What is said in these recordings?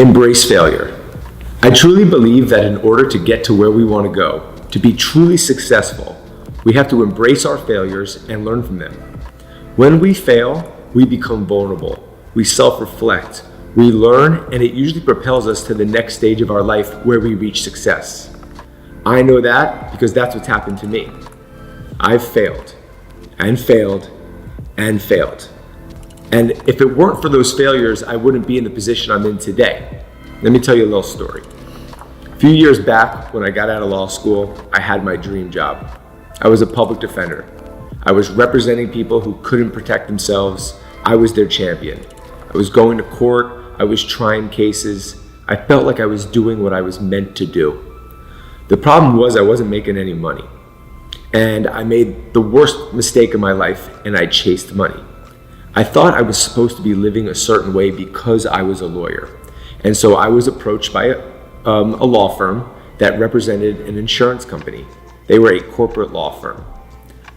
Embrace failure. I truly believe that in order to get to where we want to go, to be truly successful, we have to embrace our failures and learn from them. When we fail, we become vulnerable. We self-reflect. We learn, and it usually propels us to the next stage of our life where we reach success. I know that because that's what's happened to me. I've failed and failed and failed. And if it weren't for those failures, I wouldn't be in the position I'm in today. Let me tell you a little story. A few years back, when I got out of law school, I had my dream job. I was a public defender. I was representing people who couldn't protect themselves. I was their champion. I was going to court. I was trying cases. I felt like I was doing what I was meant to do. The problem was I wasn't making any money. And I made the worst mistake of my life, and I chased money. I thought I was supposed to be living a certain way because I was a lawyer. And so I was approached by a law firm that represented an insurance company. They were a corporate law firm.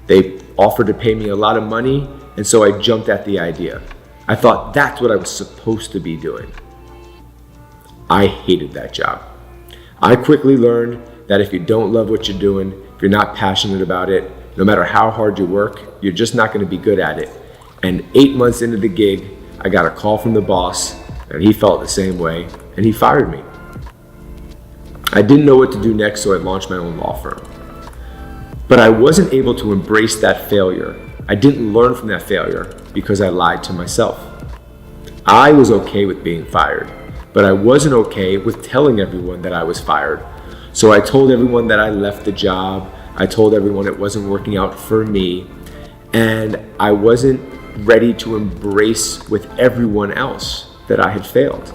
They offered to pay me a lot of money, and so I jumped at the idea. I thought that's what I was supposed to be doing. I hated that job. I quickly learned that if you don't love what you're doing, if you're not passionate about it, no matter how hard you work, you're just not going to be good at it. And 8 months into the gig, I got a call from the boss, and he felt the same way, and he fired me. I didn't know what to do next, so I launched my own law firm. But I wasn't able to embrace that failure. I didn't learn from that failure because I lied to myself. I was okay with being fired, but I wasn't okay with telling everyone that I was fired. So I told everyone that I left the job. I told everyone it wasn't working out for me, and I wasn't ready to embrace with everyone else that I had failed.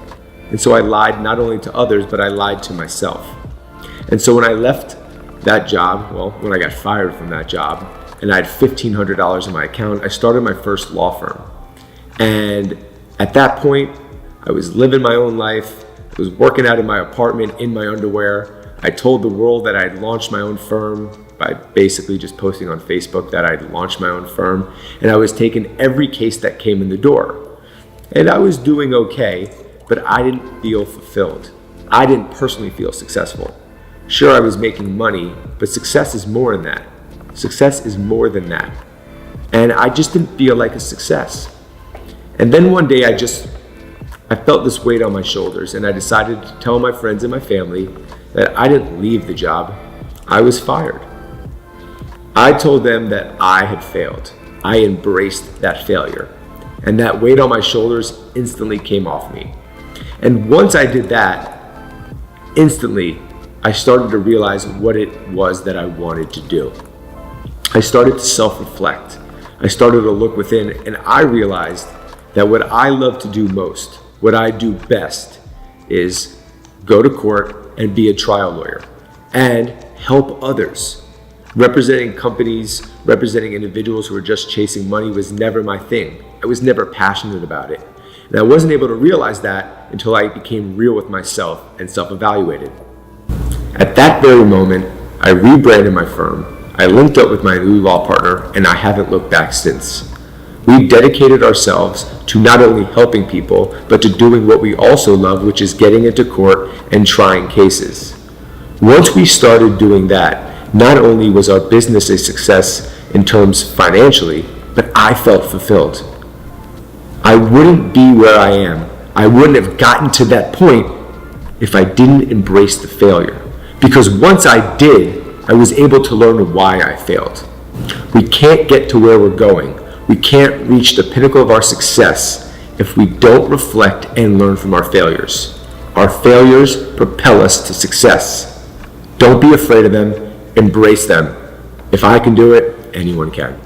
And so I lied not only to others, but I lied to myself. And so when I left that job, when I got fired from that job, and I had $1,500 in my account, I started my first law firm. And at that point, I was living my own life. I was working out of my apartment in my underwear. I told the world that I'd launched my own firm by basically just posting on Facebook that I'd launched my own firm. And I was taking every case that came in the door. And I was doing okay, but I didn't feel fulfilled. I didn't personally feel successful. Sure, I was making money, but success is more than that. Success is more than that. And I just didn't feel like a success. And then one day I felt this weight on my shoulders, and I decided to tell my friends and my family that I didn't leave the job, I was fired. I told them that I had failed. I embraced that failure. And that weight on my shoulders instantly came off me. And once I did that, instantly, I started to realize what it was that I wanted to do. I started to self-reflect. I started to look within, and I realized that what I love to do most, what I do best, is go to court and be a trial lawyer and help others. Representing companies, representing individuals who are just chasing money was never my thing. I was never passionate about it. And I wasn't able to realize that until I became real with myself and self-evaluated. At that very moment, I rebranded my firm. I linked up with my new law partner, and I haven't looked back since. We dedicated ourselves to not only helping people, but to doing what we also love, which is getting into court and trying cases. Once we started doing that, not only was our business a success in terms financially, but I felt fulfilled. I wouldn't be where I am. I wouldn't have gotten to that point if I didn't embrace the failure. Because once I did, I was able to learn why I failed. We can't get to where we're going. We can't reach the pinnacle of our success if we don't reflect and learn from our failures. Our failures propel us to success. Don't be afraid of them. Embrace them. If I can do it, anyone can.